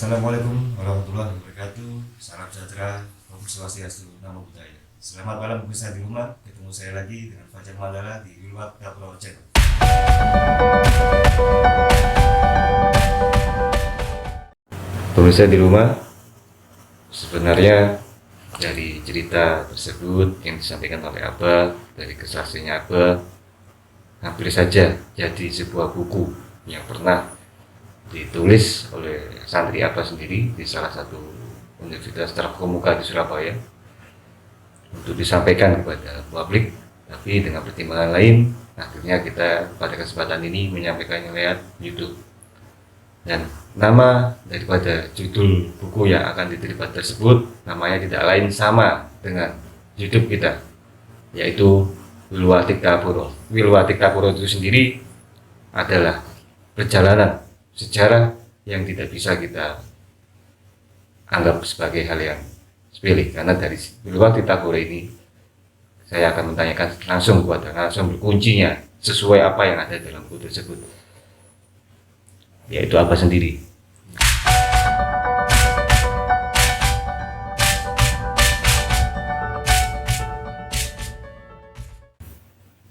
Assalamualaikum warahmatullahi wabarakatuh. Salam sejahtera, Om Swastiastu, Namo Buddhaya. Selamat malam pemirsa di rumah. Ketemu saya lagi dengan Fajar Mandala di Wilwat Kapro Channel. Pemirsa di rumah, sebenarnya dari cerita tersebut yang disampaikan oleh Abah, dari kesaksiannya Abah, hampir saja jadi sebuah buku yang pernah ditulis oleh santri Abah sendiri di salah satu universitas terkemuka di Surabaya untuk disampaikan kepada publik, tapi dengan pertimbangan lain akhirnya kita pada kesempatan ini menyampaikannya lewat YouTube. Dan nama daripada judul buku yang akan diterima tersebut namanya tidak lain sama dengan YouTube kita, yaitu Wilwatikapuro. Wilwatikapuro itu sendiri adalah perjalanan sejarah yang tidak bisa kita anggap sebagai hal yang sepele, karena dari Wilwatikapuro ini saya akan menanyakan langsung kepada langsung berkuncinya sesuai apa yang ada dalam buku tersebut, yaitu apa sendiri.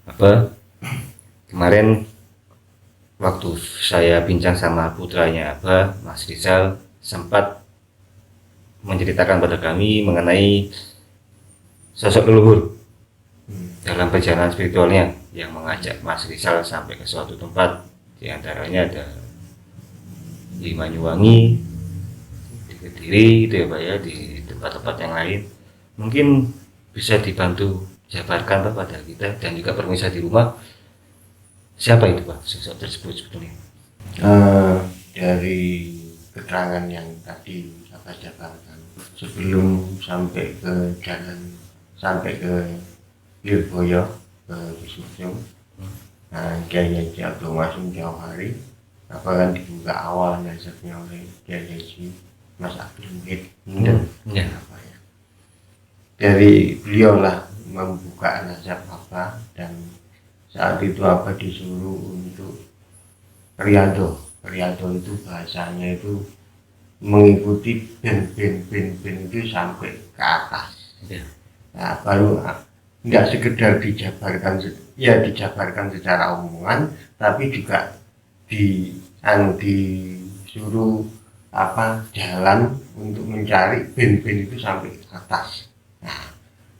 Apa kemarin waktu saya bincang sama putranya Abah, Mas Rizal, sempat menceritakan pada kami mengenai sosok leluhur dalam perjalanan spiritualnya yang mengajak Mas Rizal sampai ke suatu tempat, di antaranya ada di Banyuwangi, di Kediri, itu ya Pak ya, di tempat-tempat yang lain. Mungkin bisa dibantu jabarkan Pak pada kita dan juga pemirsa di rumah, siapa itu Pak sosok tersebut sebetulnya? Dari keterangan yang tadi saya jabarkan, sebelum sampai ke jalan, sampai ke Lirboyo, ke Wismajung, Kiai Haji Abdul Masum jauh hari, apa kan dibuka awal nasabnya oleh Kiai Haji Mas Abdul Muhid, apa ya, dari beliau lah membuka nasab apa, dan saat itu apa disuruh untuk Riyadho itu bahasanya itu mengikuti ben itu sampai ke atas. Nah, baru nggak sekedar dijabarkan secara omongan, tapi juga disuruh jalan untuk mencari ben itu sampai ke atas. Nah,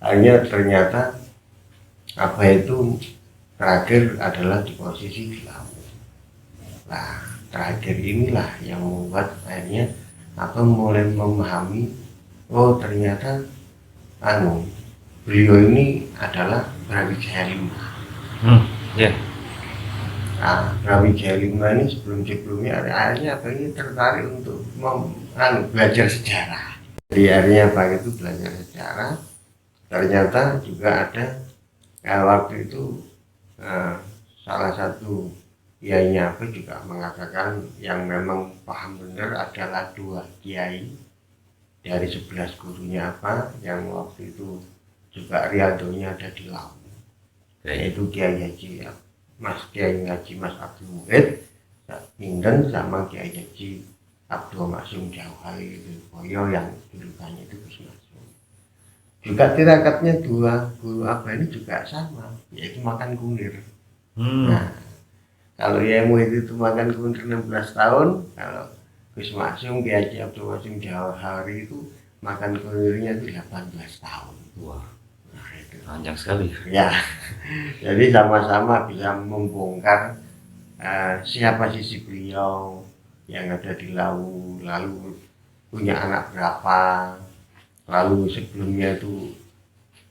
akhirnya ternyata apa itu terakhir adalah di posisi di laut. Nah, terakhir inilah yang membuat akhirnya mulai memahami, oh ternyata beliau ini adalah Brawijaya V. Nah, Brawijaya V ini sebelumnya akhirnya ini tertarik untuk belajar sejarah. Jadi akhirnya itu belajar sejarah. Ternyata juga ada waktu itu salah satu kiainya juga mengatakan yang memang paham benar adalah dua kiai dari 11 gurunya yang waktu itu juga riadonya ada di Lampung, yaitu Kiai Haji Mas Abdul Muhid Minden sama Kiai Haji Abdul Masum jauh hari Boyo yang julukannya itu Gus Masum. Juga tirakatnya dua guru ini juga sama, yaitu makan kunir. Nah, kalau Kiai Muhid itu makan kunir 16 tahun, kalau Gus Masum, Kiai Haji Abdul Masum jauh hari itu makan kunirnya itu 18 tahun. Wah, itu panjang sekali ya. Jadi sama-sama bisa membongkar siapa sisi beliau yang ada di laut, lalu punya anak berapa, lalu sebelumnya itu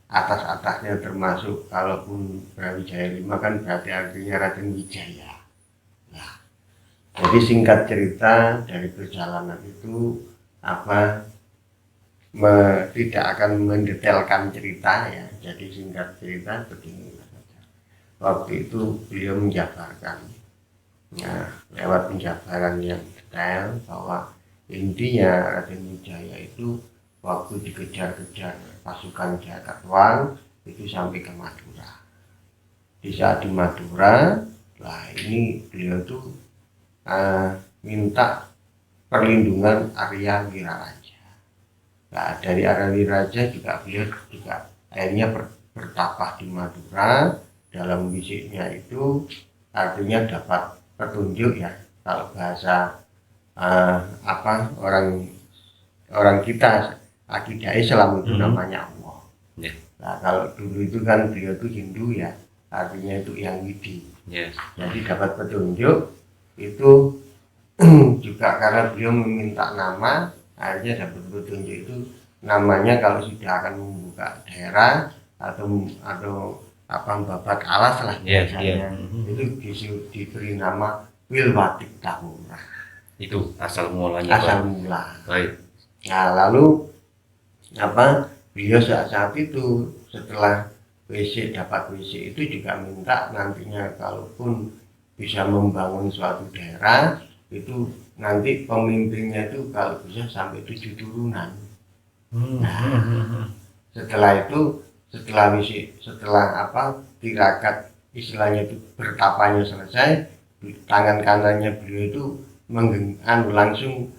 atas-atasnya termasuk kalaupun Brawijaya V kan berarti artinya Raden Wijaya. Nah, jadi singkat cerita dari perjalanan itu tidak akan mendetailkan cerita ya. Jadi singkat cerita begini saja. Waktu itu beliau menjabarkan, lewat penjabaran yang detail bahwa intinya Raden Wijaya itu waktu dikejar-kejar pasukan Jakatwang itu sampai ke Madura. Di saat di Madura, ini beliau tuh minta perlindungan Arya Wiraraja. Nah, dari Arya Wiraraja juga beliau juga akhirnya bertapah di Madura. Dalam wisiknya itu artinya dapat petunjuk ya, kalau bahasa orang kita akidah Islam itu namanya Allah. Yeah. Nah, kalau dulu itu kan beliau itu Hindu ya, artinya itu yang widi. Yes. Jadi dapat petunjuk itu juga karena beliau meminta nama, akhirnya dapat petunjuk itu namanya kalau sudah akan membuka daerah atau babat alas lah biasanya, itu diberi nama Wilwatik Tahura. Itu asal mulanya. Asal mula. Baik. Nah, lalu beliau saat itu setelah dapat WC itu juga minta nantinya kalaupun bisa membangun suatu daerah itu nanti pemimpinnya itu kalau bisa sampai 7 turunan. Nah, setelah tirakat istilahnya itu bertapanya selesai, tangan kanannya beliau itu langsung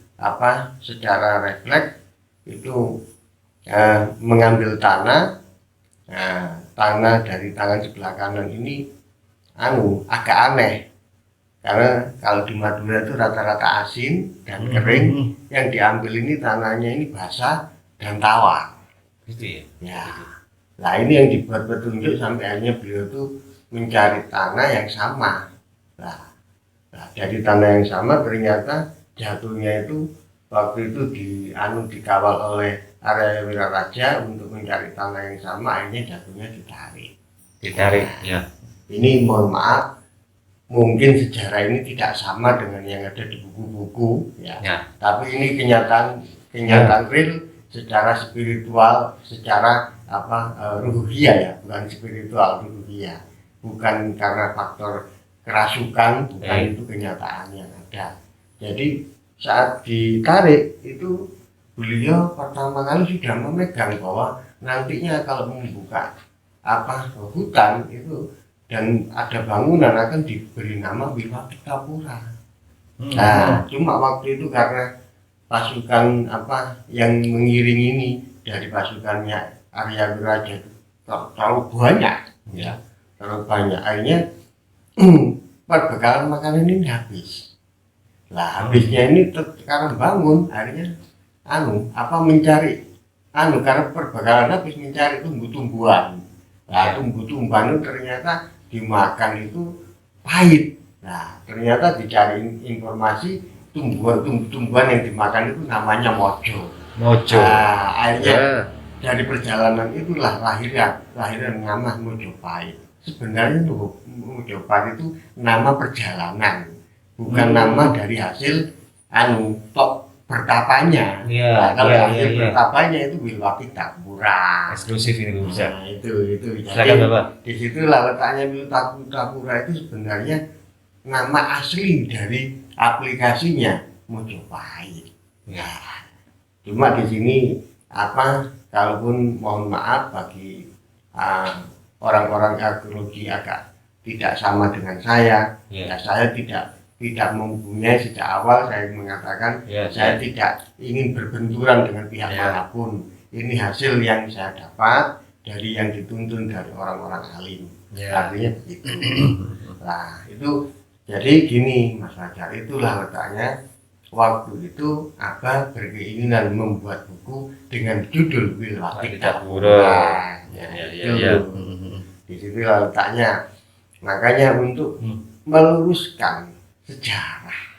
secara refleks itu mengambil tanah. Nah, tanah dari tangan sebelah kanan ini agak aneh karena kalau di Madura itu rata-rata asin dan kering, yang diambil ini tanahnya ini basah dan tawar. Gitu ya. Nah, ini yang dibuat petunjuk sampai akhirnya beliau itu mencari tanah yang sama. Nah, dari tanah yang sama ternyata jatuhnya itu waktu itu dikawal oleh Arya Wiraraja untuk mencari tanah yang sama, akhirnya jatuhnya ditarik. Ya. Ini mohon maaf, mungkin sejarah ini tidak sama dengan yang ada di buku-buku ya. Tapi ini kenyataan real secara spiritual, secara ruhiyah ya, bukan spiritual, ruhiyah. Bukan karena faktor kerasukan, bukan itu kenyataan yang ada. Jadi saat ditarik itu beliau pertama kali sudah memegang bahwa nantinya kalau membuka hutan itu dan ada bangunan akan diberi nama Wilwatik Tahura. Nah, cuma waktu itu karena pasukan yang mengiring ini dari pasukannya Arya Wiraraja terlalu banyak ya, akhirnya perbekalan makanan ini habis. Lah habisnya ini sekarang bangun akhirnya mencari karena perbekalan habis mencari tumbuh-tumbuhan. Nah, tumbuh-tumbuhan itu ternyata dimakan itu pahit. Nah, ternyata dicari informasi tumbuhan yang dimakan itu namanya mojo. Nah, akhirnya dari perjalanan itulah lahirnya nama Mojopahit. Sebenarnya Mojopahit itu nama perjalanan, bukan nama dari hasil bertapanya. Kalau hasil bertapanya itu Wilwatik Tahura. Eksklusif ini bisa. Nah, itu. Jadi di situlah letaknya Wilwatik Tahura itu sebenarnya nama asli dari aplikasinya Mojopahit. Nah, cuma di sini kalaupun mohon maaf bagi orang-orang arkeologi agak tidak sama dengan saya, saya tidak mempunyai sejak awal saya mengatakan saya tidak ingin berbenturan dengan pihak manapun. Ini hasil yang saya dapat dari yang dituntun dari orang-orang alim. Artinya begitu. Nah, itu jadi gini Mas Fajar, itulah letaknya waktu itu Abah berkeinginan membuat buku dengan judul Wilwatik Tahura. Di situlah letaknya. Makanya untuk meluruskan sejarah